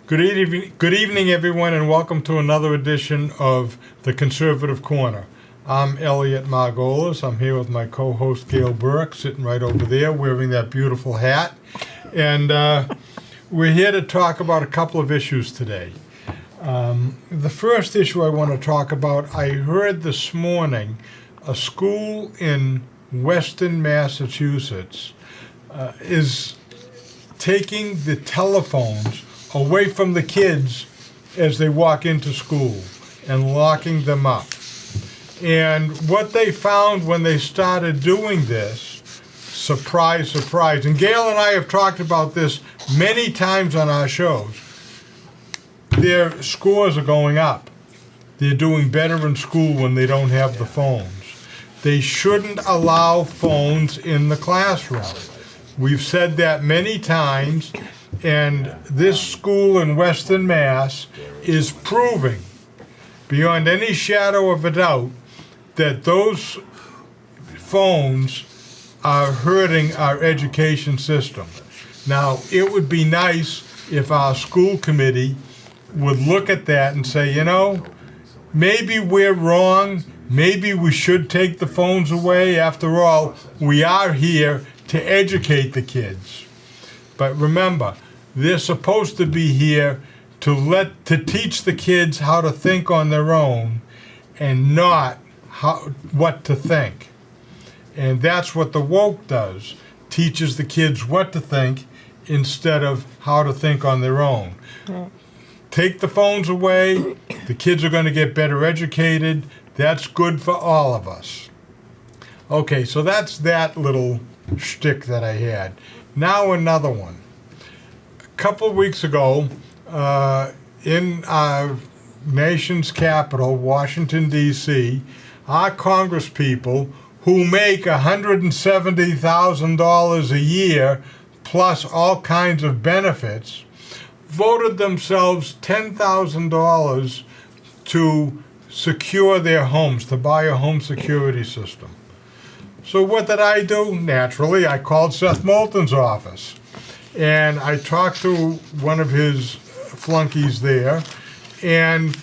Good evening, everyone, and welcome to another edition of the Conservative Corner. I'm Elliot Margolis. I'm here with my co-host Gail Burke, sitting right over there, wearing that beautiful hat. And we're here to talk about a couple of issues today. The first issue I want to talk about, I heard this morning a school in Western Massachusetts is taking the telephones away from the kids as they walk into school and locking them up. And what they found when they started doing this, surprise, surprise, and Gail and I have talked about this many times on our shows, their scores are going up. They're doing better in school when they don't have the phones. They shouldn't allow phones in the classroom. We've said that many times. And this school in Western Mass is proving, beyond any shadow of a doubt, that those phones are hurting our education system. Now, it would be nice if our school committee would look at that and say, you know, maybe we're wrong, maybe we should take the phones away. After all, we are here to educate the kids. But remember, they're supposed to be here to teach the kids how to think on their own and not what to think. And that's what the woke does, teaches the kids what to think instead of how to think on their own. Right. Take the phones away, the kids are going to get better educated. That's good for all of us. Okay, so that's that little shtick that I had. Now another one. A couple of weeks ago, in our nation's capital, Washington, D.C., our congresspeople who make $170,000 a year plus all kinds of benefits voted themselves $10,000 to secure their homes, to buy a home security system. So what did I do? Naturally, I called Seth Moulton's office. And I talked to one of his flunkies there, and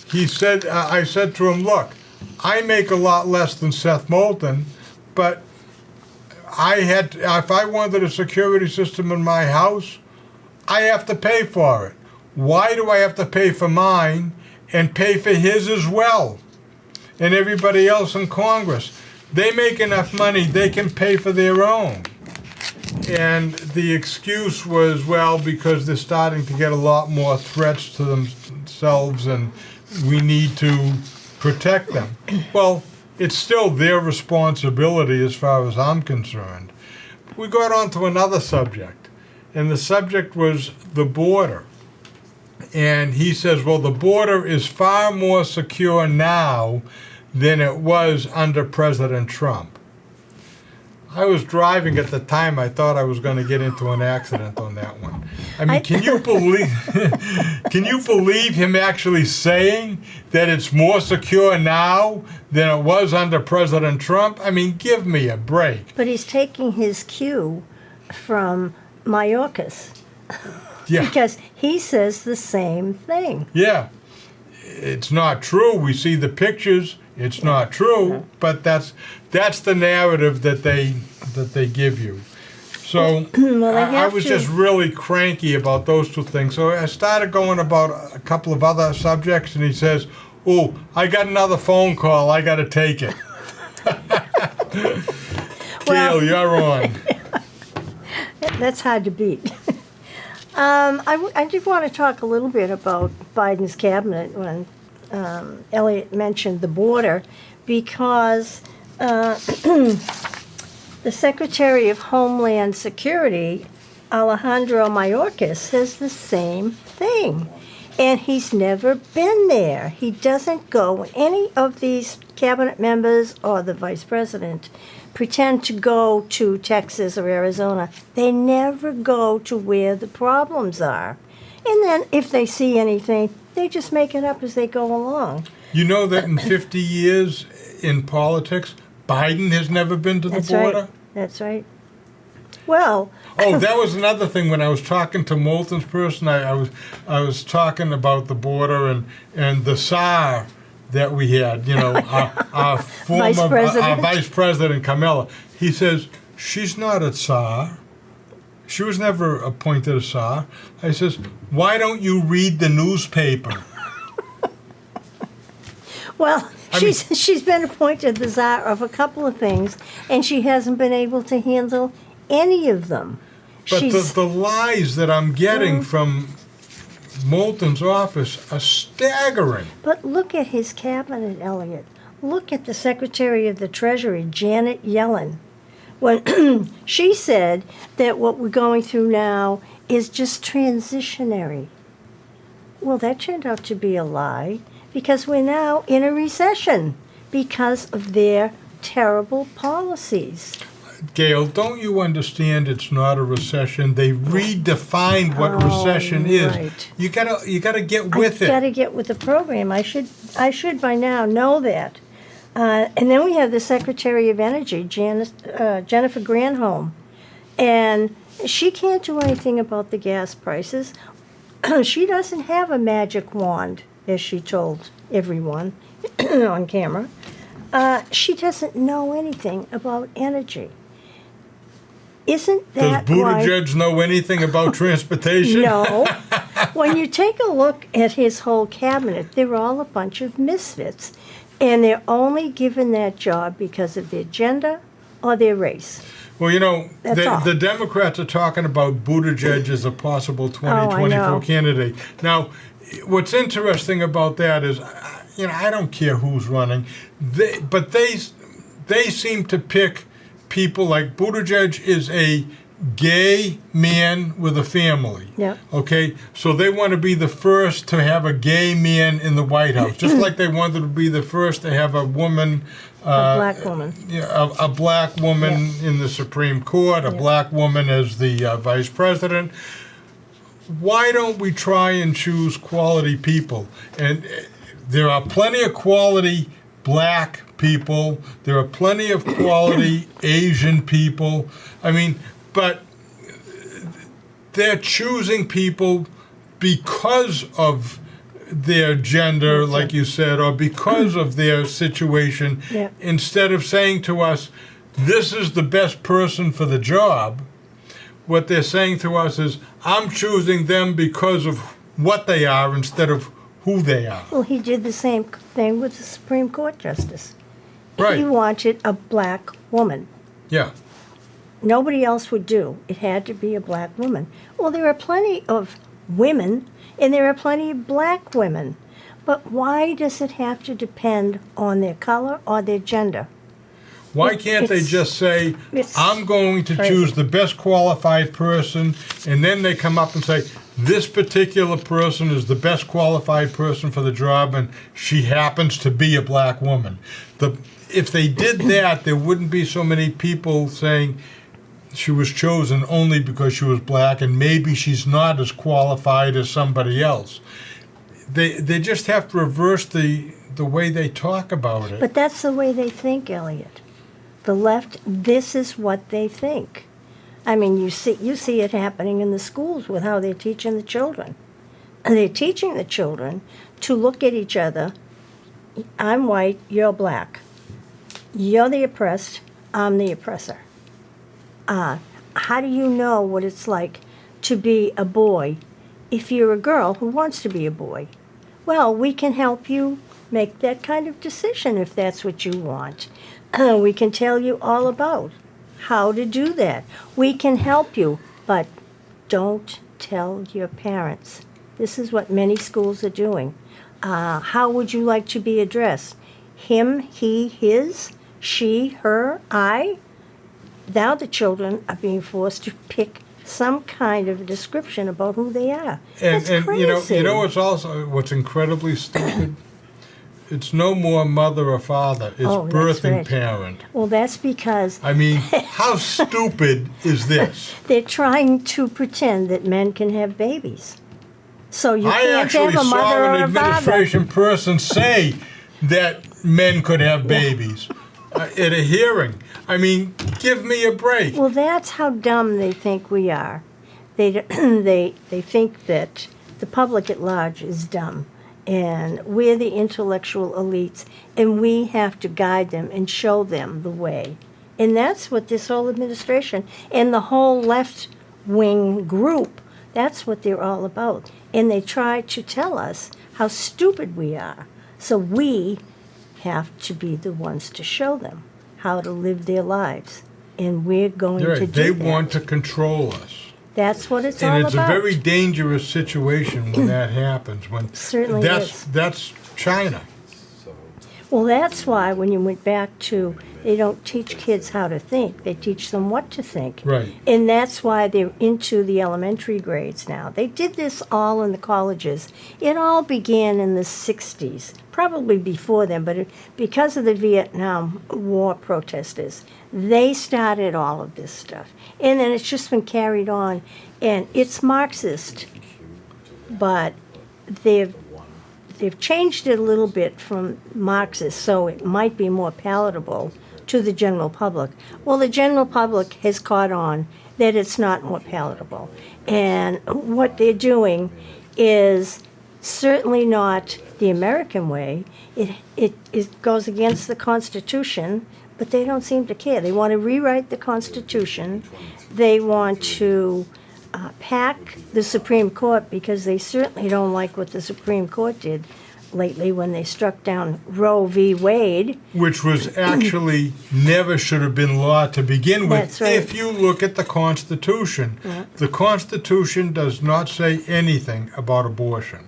he said, I said to him, look, I make a lot less than Seth Moulton, but if I wanted a security system in my house, I have to pay for it. Why do I have to pay for mine and pay for his as well? And everybody else in Congress, they make enough money, they can pay for their own. And the excuse was, well, because they're starting to get a lot more threats to themselves and we need to protect them. Well, it's still their responsibility as far as I'm concerned. We got on to another subject, and the subject was the border. And he says, well, the border is far more secure now than it was under President Trump. I was driving at the time. I thought I was going to get into an accident on that one. I mean, can you believe him actually saying that it's more secure now than it was under President Trump? I mean, give me a break. But he's taking his cue from Mayorkas. Yeah. Because he says the same thing. Yeah. It's not true. We see the pictures. It's not true, but that's the narrative that they give you. So well, I was just really cranky about those two things. So I started going about a couple of other subjects, and he says, "Oh, I got another phone call. I got to take it." Gail, you're on. That's hard to beat. I did want to talk a little bit about Biden's cabinet when Elliot mentioned the border, because the Secretary of Homeland Security, Alejandro Mayorkas, says the same thing. And he's never been there. He doesn't go. Any of these cabinet members or the vice president pretend to go to Texas or Arizona. They never go to where the problems are. And then if they see anything, they just make it up as they go along. You know that in 50 years in politics, Biden has never been to the border? Right. That's right. Well, Oh, that was another thing. When I was talking to Moulton's person, I was talking about the border and the SAR that we had. You know, our former Vice President. our Vice President Camilla. He says she's not a SAR. She was never appointed a SAR. I says, why don't you read the newspaper? well, she's been appointed the czar of a couple of things, and she hasn't been able to handle any of them. But She's, the lies that I'm getting from Moulton's office are staggering. but look at his cabinet, Elliot. Look at the Secretary of the Treasury, Janet Yellen. When she said that what we're going through now is just transitionary. Well, that turned out to be a lie because we're now in a recession because of their terrible policies. Gail, don't you understand it's not a recession? They redefined what Oh, recession is. right. You gotta get with Got to it. get with the program. I should by now know that. And then we have the Secretary of Energy, Jennifer Granholm, and she can't do anything about the gas prices. She doesn't have a magic wand, as she told everyone on camera. She doesn't know anything about energy. Isn't Does that why? Buttigieg know anything about transportation? No. When you take a look at his whole cabinet, they're all a bunch of misfits. And they're only given that job because of their gender or their race. Well, you know, That's all. the Democrats are talking about Buttigieg as a possible 2024 know. candidate. Now, what's interesting about that is, you know, I don't care who's running, but they seem to pick people like Buttigieg is a gay man with a family. Yeah. Okay, so they want to be the first to have a gay man in the White House, just like they wanted to be the first to have a woman. A black woman. Yeah, a black woman in the Supreme Court, a black woman as the vice president. Why don't we try and choose quality people? And there are plenty of quality black people. There are plenty of quality Asian people. I mean, but they're choosing people because of their gender, like you said, or because of their situation, Yeah. instead of saying to us, this is the best person for the job. What they're saying to us is, I'm choosing them because of what they are instead of who they are. Well, he did the same thing with the Supreme Court justice. Right. He wanted a black woman. Yeah. Nobody else would do. It had to be a black woman. Well, there are plenty of women, and there are plenty of black women. But why does it have to depend on their color or their gender? Why can't they It's- just say, it's I'm going to crazy. choose the best qualified person, and then they come up and say, this particular person is the best qualified person for the job, and she happens to be a black woman. If they did that, there wouldn't be so many people saying she was chosen only because she was black, and maybe she's not as qualified as somebody else. They just have to reverse the way they talk about it. But that's the way they think, Elliot. The left, this is what they think. I mean, you see it happening in the schools with how they're teaching the children. And they're teaching the children to look at each other. I'm white, you're black. You're the oppressed, I'm the oppressor. How do you know what it's like to be a boy if you're a girl who wants to be a boy? Well, we can help you make that kind of decision if that's what you want. We can tell you all about how to do that. We can help you, but don't tell your parents. This is what many schools are doing. How would you like to be addressed? Him, he, his, she, her, I? Now the children are being forced to pick some kind of description about who they are. That's And crazy. you know what's incredibly stupid? It's no more mother or father. It's Oh, that's birthing right. parent. Well, that's because I mean, how stupid is this? they're trying to pretend that men can have babies. So you I can't actually have a saw mother an or a father. administration person say that men could have babies at a hearing. I mean, Give me a break. Well, that's how dumb they think we are. They think that the public at large is dumb, and we're the intellectual elites, and we have to guide them and show them the way. And that's what this whole administration and the whole left-wing group, that's what they're all about. And they try to tell us how stupid we are. So we have to be the ones to show them how to live their lives. And we're going You're to right. do They that. want to control us. That's what it's all And it's about. a very dangerous situation when that happens. When Certainly is. That's China. Well, that's why when you went back to, they don't teach kids how to think, they teach them what to think. Right. And that's why they're into the elementary grades now. They did this all in the colleges. It all began in the 60s, probably before then, but because of the Vietnam War protesters, they started all of this stuff. And then it's just been carried on. And it's Marxist, but they've changed it a little bit from Marxist, so it might be more palatable to the general public. Well, the general public has caught on that it's not more palatable. And what they're doing is certainly not the American way. It goes against the Constitution, but they don't seem to care. They want to rewrite the Constitution. They want to pack the Supreme Court because they certainly don't like what the Supreme Court did lately when they struck down Roe v. Wade. Which was actually never should have been law to begin with. That's right. If you look at the Constitution, the Constitution does not say anything about abortion.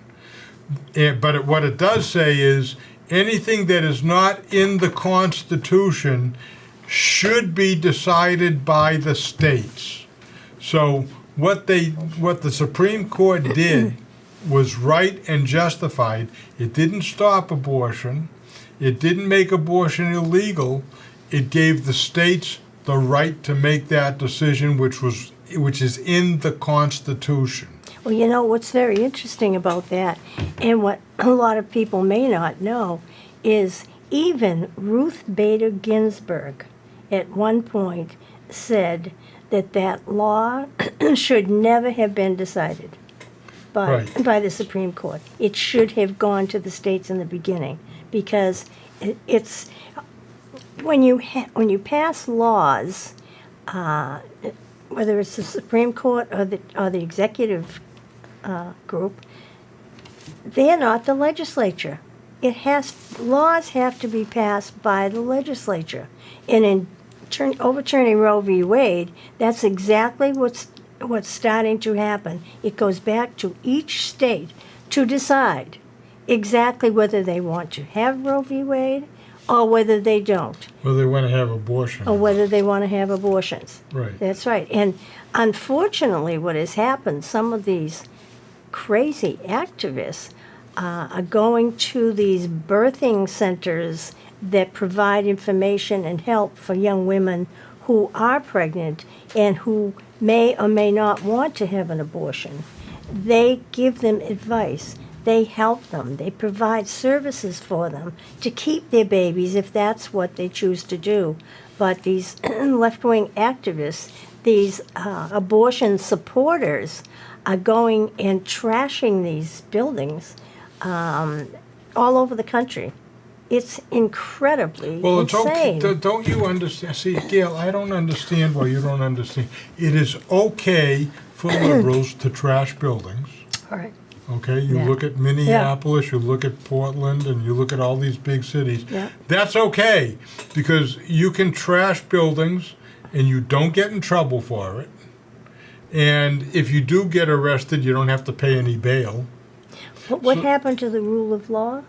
But what it does say is anything that is not in the Constitution should be decided by the states. So what the Supreme Court did was right and justified. It didn't stop abortion. It didn't make abortion illegal. It gave the states the right to make that decision, which is in the Constitution. Well, you know what's very interesting about that, and what a lot of people may not know, is even Ruth Bader Ginsburg at one point said that law should never have been decided by the Supreme Court. It should have gone to the states in the beginning, because it's when you pass laws, whether it's the Supreme Court or the executive group, they're not the legislature. Laws have to be passed by the legislature, and in overturning Roe v. Wade, that's exactly what's starting to happen. It goes back to each state to decide exactly whether they want to have Roe v. Wade or whether they don't, Well, they want to have abortion. or whether they want to have abortions. Right. That's right. And unfortunately, what has happened, some of these crazy activists are going to these birthing centers that provide information and help for young women who are pregnant and who may or may not want to have an abortion. They give them advice. They help them. They provide services for them to keep their babies if that's what they choose to do. But these left-wing activists, these abortion supporters, are going and trashing these buildings all over the country. It's incredibly Well, it's insane. okay. Don't you understand? See, Gail, I don't understand why you don't understand. It is okay for liberals to trash buildings. All right. Okay, you Yeah. look at Minneapolis, you look at Portland, and you look at all these big cities. Yeah. That's okay, because you can trash buildings and you don't get in trouble for it. And if you do get arrested, you don't have to pay any bail. But what happened to the rule of law?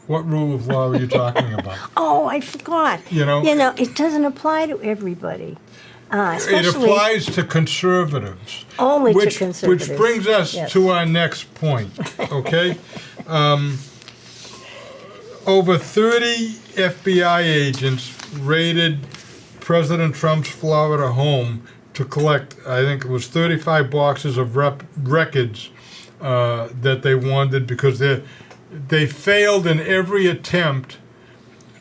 What rule of law are you talking about? Oh, I forgot. You know, it doesn't apply to everybody. It Especially applies to conservatives. only Which to conservatives. Which brings us Yes. to our next point, okay? Over 30 FBI agents raided President Trump's Florida home to collect, I think it was 35 boxes of records that they wanted, because they failed in every attempt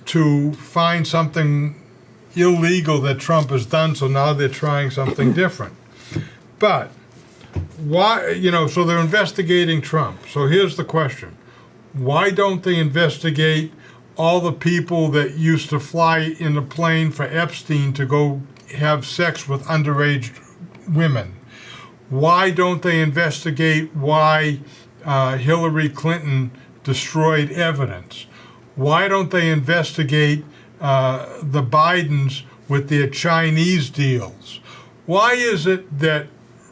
to find something illegal that Trump has done, so now they're trying something different. But why, so they're investigating Trump. So here's the question. Why don't they investigate all the people that used to fly in a plane for Epstein to go have sex with underage women? Why don't they investigate why Hillary Clinton destroyed evidence? Why don't they investigate the Bidens with their Chinese deals? Why is it that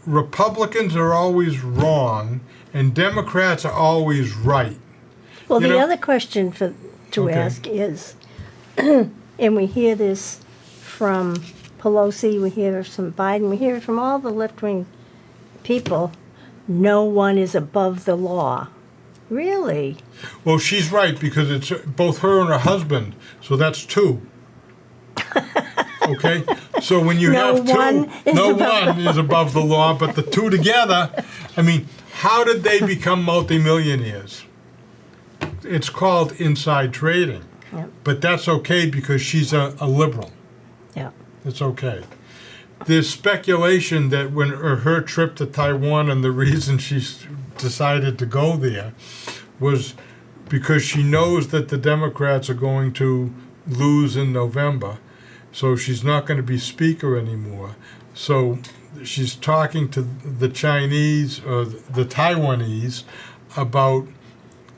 Republicans are always wrong and Democrats are always right? Well, You the know- other question to Okay. ask is, and we hear this from Pelosi, we hear it from Biden, we hear it from all the left-wing people, no one is above the law. Really? Well, she's right because it's both her and her husband, so that's two. Okay, so when you No have two, one is no above one is above the law, but the two together, I mean, how did they become multimillionaires? It's called inside trading, Yeah. but that's okay because she's a liberal. Yeah. It's okay. There's speculation that when her trip to Taiwan and the reason she decided to go there was because she knows that the Democrats are going to lose in November, so she's not going to be speaker anymore. So she's talking to the Chinese or the Taiwanese about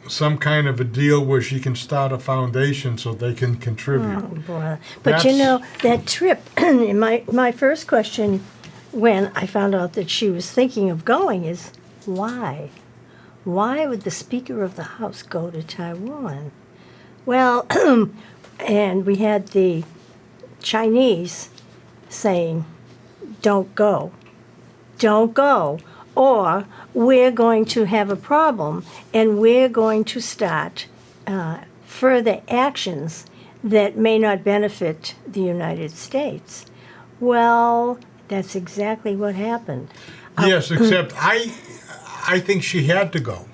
some kind of a deal where she can start a foundation so they can contribute. Oh, boy. But you That's- know, that trip, my first question when I found out that she was thinking of going is, why? Why would the Speaker of the House go to Taiwan? Well, and we had the Chinese saying, don't go. Don't go. Or we're going to have a problem and we're going to start further actions that may not benefit the United States. Well, that's exactly what happened. Yes, except I think she had to go.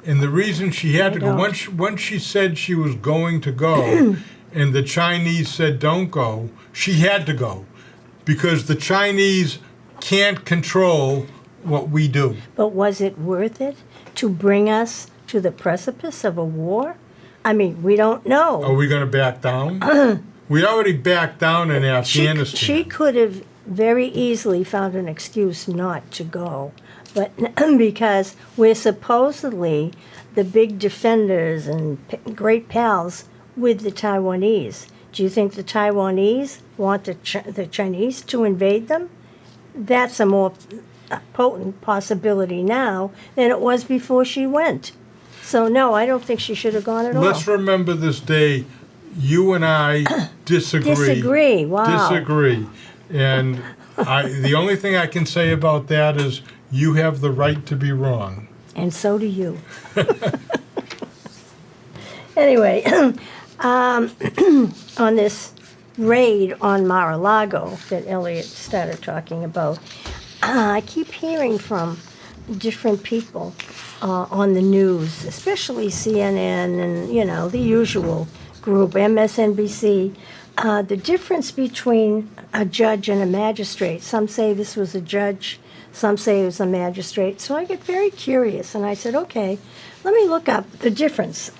And the reason she had to go, don't. once she said she was going to go and the Chinese said don't go, she had to go. Because the Chinese can't control what we do. But was it worth it to bring us to the precipice of a war? I mean, we don't know. Are we going to back down? We already backed down in Afghanistan. She could have very easily found an excuse not to go, but because we're supposedly the big defenders and great pals with the Taiwanese. Do you think the Taiwanese want the Chinese to invade them? That's a more potent possibility now than it was before she went. So no, I don't think she should have gone at all. Let's remember this day. You and I disagree. Disagree, wow. Disagree. And the only thing I can say about that is you have the right to be wrong. And so do you. Anyway, on this raid on Mar-a-Lago that Elliot started talking about, I keep hearing from different people on the news, especially CNN and, the usual group, MSNBC, the difference between a judge and a magistrate. Some say this was a judge, some say it was a magistrate. So I get very curious, and I said, okay, let me look up the difference.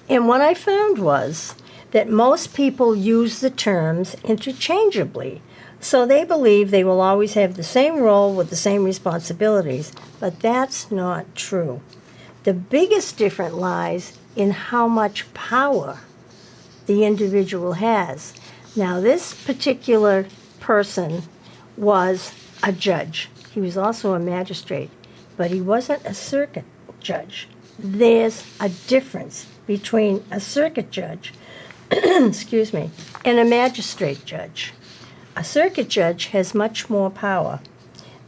And what I found was that most people use the terms interchangeably. So they believe they will always have the same role with the same responsibilities, but that's not true. The biggest difference lies in how much power the individual has. Now, this particular person was a judge. He was also a magistrate, but he wasn't a circuit judge. There's a difference between a circuit judge, excuse me, and a magistrate judge. A circuit judge has much more power.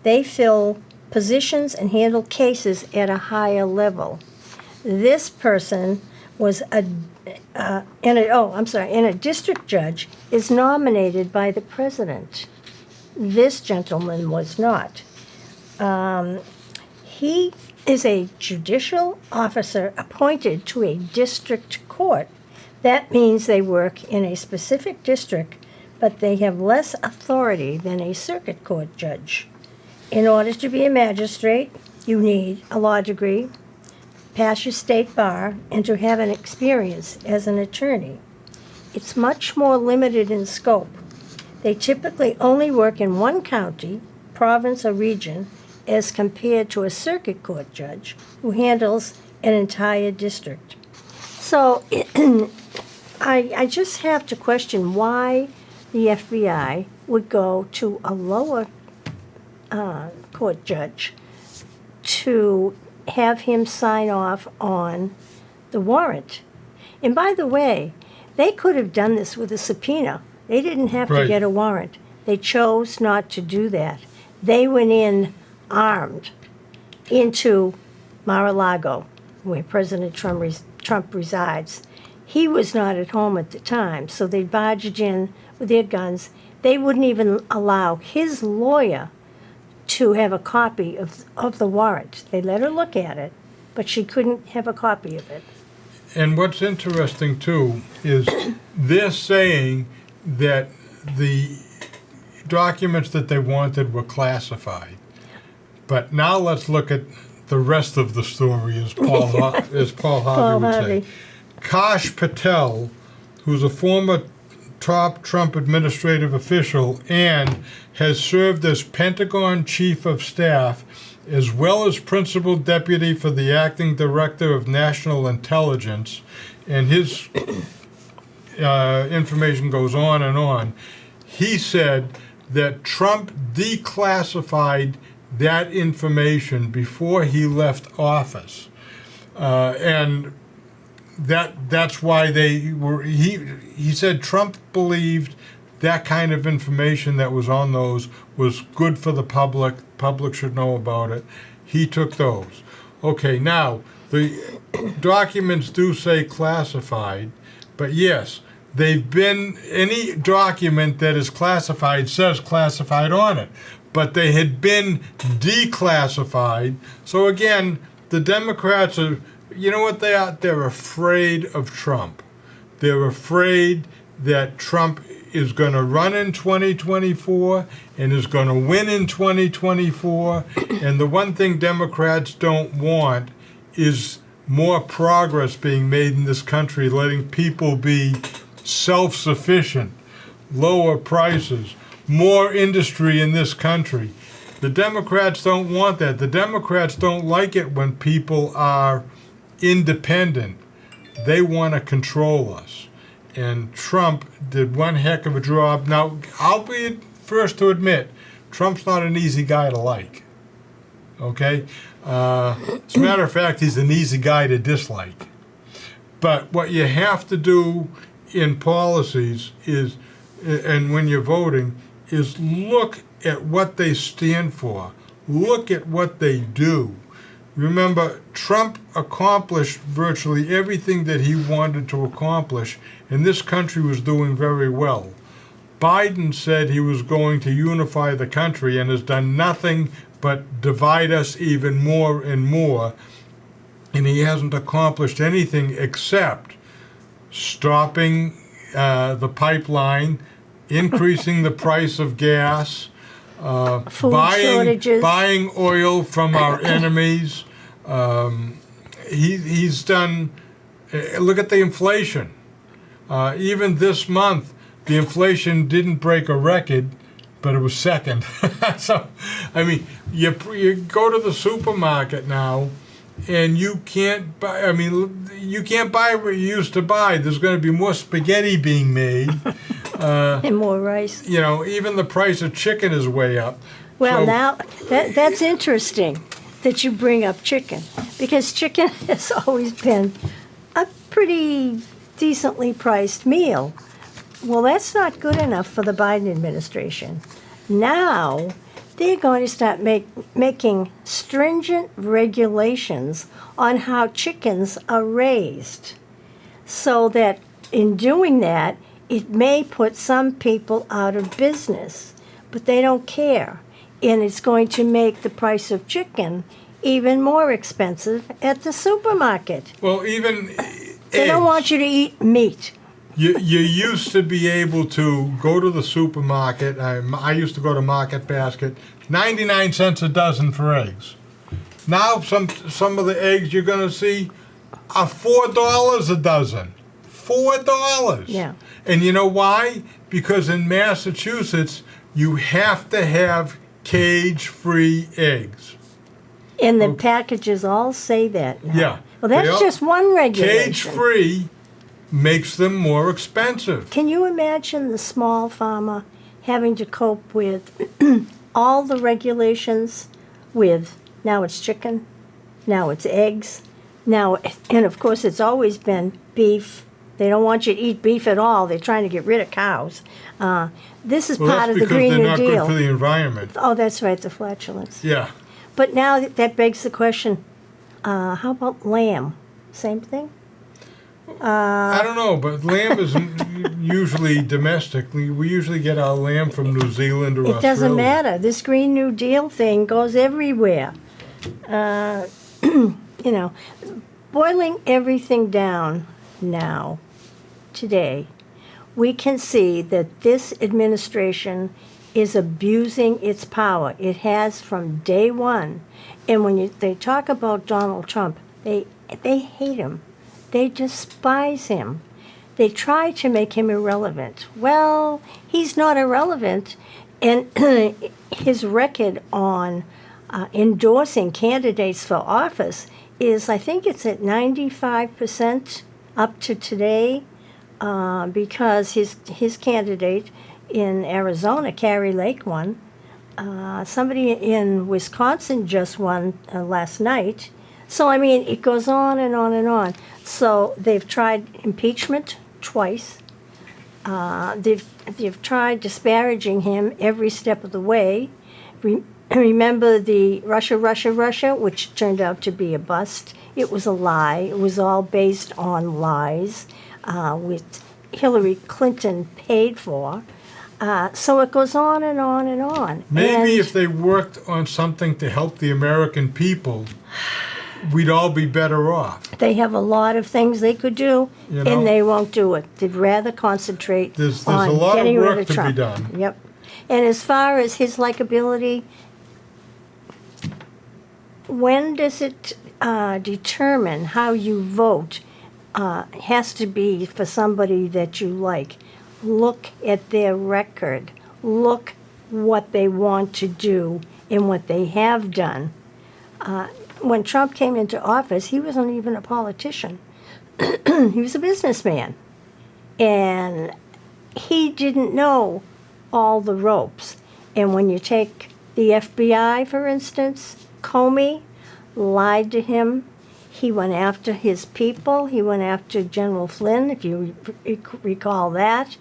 They fill positions and handle cases at a higher level. This person was and a district judge is nominated by the president. This gentleman was not. He is a judicial officer appointed to a district court, That means they work in a specific district, but they have less authority than a circuit court judge. In order to be a magistrate, you need a law degree, pass your state bar, and to have an experience as an attorney. It's much more limited in scope. They typically only work in one county, province, or region, as compared to a circuit court judge who handles an entire district. So I just have to question why the FBI would go to a lower court judge to have him sign off on the warrant. And by the way, they could have done this with a subpoena. They didn't have to Right. get a warrant. They chose not to do that. They went in armed into Mar-a-Lago, where President Trump resides. He was not at home at the time, so they barged in with their guns. They wouldn't even allow his lawyer to have a copy of the warrant. They let her look at it, but she couldn't have a copy of it. And what's interesting too is they're saying that the documents that they wanted were classified. But now let's look at the rest of the story, as Paul Harvey would say. Kash Patel, who's a former top Trump administrative official and has served as Pentagon Chief of Staff, as well as Principal Deputy for the Acting Director of National Intelligence, and his information goes on and on. He said that Trump declassified that information before he left office, and that's why they were. He said Trump believed that kind of information that was on those was good for the public. Public should know about it. He took those. Okay, now the documents do say classified, but yes, they've been, any document that is classified says classified on it, but they had been declassified. So again, the Democrats are, you know what they are? They're afraid of Trump. They're afraid that Trump is going to run in 2024 and is going to win in 2024. And the one thing Democrats don't want is more progress being made in this country, letting people be self-sufficient, lower prices, more industry in this country. The Democrats don't want that. The Democrats don't like it when people are independent. They want to control us. And Trump did one heck of a job. Now, I'll be first to admit, Trump's not an easy guy to like. Okay? As a matter of fact, he's an easy guy to dislike. But what you have to do in policies is, and when you're voting, is look at what they stand for. Look at what they do. Remember, Trump accomplished virtually everything that he wanted to accomplish, and this country was doing very well. Biden said he was going to unify the country and has done nothing but divide us even more and more, and he hasn't accomplished anything except stopping the pipeline, increasing the price of gas, Food shortages. buying oil from our enemies. He's done. Look at the inflation. Even this month, the inflation didn't break a record, but it was second. So, I mean, you go to the supermarket now, and you can't buy. I mean, you can't buy what you used to buy. There's going to be more spaghetti being made. And more rice. You know, even the price of chicken is way up. Well, So- now that's interesting that you bring up chicken, because chicken has always been a pretty decently priced meal. Well, that's not good enough for the Biden administration. Now they're going to start making stringent regulations on how chickens are raised, so that in doing that, it may put some people out of business, but they don't care. And it's going to make the price of chicken even more expensive at the supermarket. Well, even They don't want you to eat meat. You used to be able to go to the supermarket. I used to go to Market Basket, 99 cents a dozen for eggs. Now some of the eggs you're going to see are $4 a dozen. $4. Yeah. And you know why? Because in Massachusetts, you have to have cage-free eggs. And the packages all say that now. Yeah. Well, that's They all- just one regulation. Cage-free makes them more expensive. Can you imagine the small farmer having to cope with all the regulations with now it's chicken, now it's eggs, now, and of course it's always been beef. They don't want you to eat beef at all. They're trying to get rid of cows. This is Well, part that's of the because Green they're New not Deal. good for the environment. Oh, that's right, the flatulence. Yeah. But now that begs the question, how about lamb? Same thing? I don't know, but lamb is usually domestic. We usually get our lamb from New Zealand or Australia. It doesn't matter. This Green New Deal thing goes everywhere. You know, boiling everything down now, today, we can see that this administration is abusing its power. It has from day one. And when they talk about Donald Trump, they hate him. They despise him. They try to make him irrelevant. Well, he's not irrelevant. And his record on endorsing candidates for office is, I think it's at 95% up to today, because his candidate in Arizona, Carrie Lake, won. Somebody in Wisconsin just won last night. So, I mean, it goes on and on and on. So they've tried impeachment twice. They've tried disparaging him every step of the way. Remember the Russia, which turned out to be a bust. It was a lie. It was all based on lies, which Hillary Clinton paid for. So it goes on and on and on. Maybe And if they worked on something to help the American people, we'd all be better off. they have a lot of things they could do, You know? and they won't do it. They'd rather concentrate There's on a lot of getting rid work of to be Trump. done. Yep. And as far as his likability, when does it determine how you vote? Has to be for somebody that you like. Look at their record. Look what they want to do and what they have done. When Trump came into office, he wasn't even a politician. He was a businessman. And he didn't know all the ropes. And when you take the FBI, for instance, Comey lied to him. He went after his people. He went after General Flynn, if you recall that.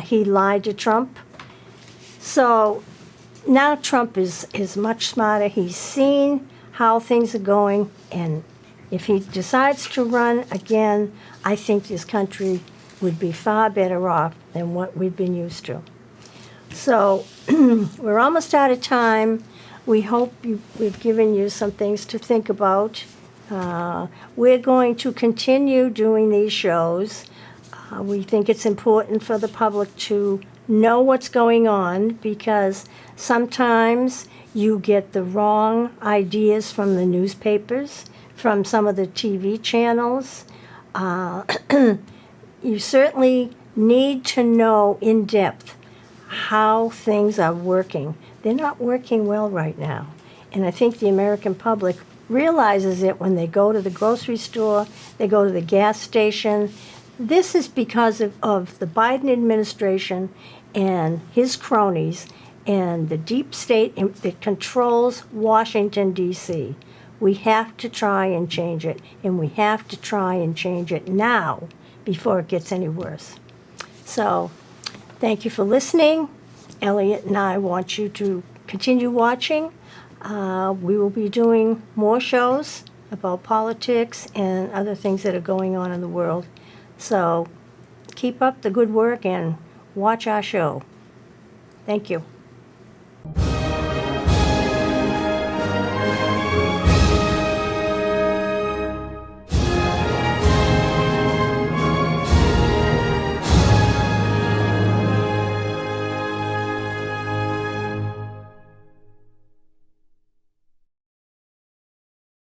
He lied to Trump. So now Trump is much smarter. He's seen how things are going, and if he decides to run again, I think this country would be far better off than what we've been used to. So we're almost out of time. We hope we've given you some things to think about. We're going to continue doing these shows. We think it's important for the public to know what's going on, because sometimes you get the wrong ideas from the newspapers, from some of the TV channels. You certainly need to know in depth how things are working. They're not working well right now. And I think the American public realizes it when they go to the grocery store, they go to the gas station. This is because of the Biden administration and his cronies and the deep state that controls Washington, D.C. We have to try and change it, and we have to try and change it now before it gets any worse. So, thank you for listening. Elliot and I want you to continue watching. We will be doing more shows about politics and other things that are going on in the world. So keep up the good work and watch our show. Thank you.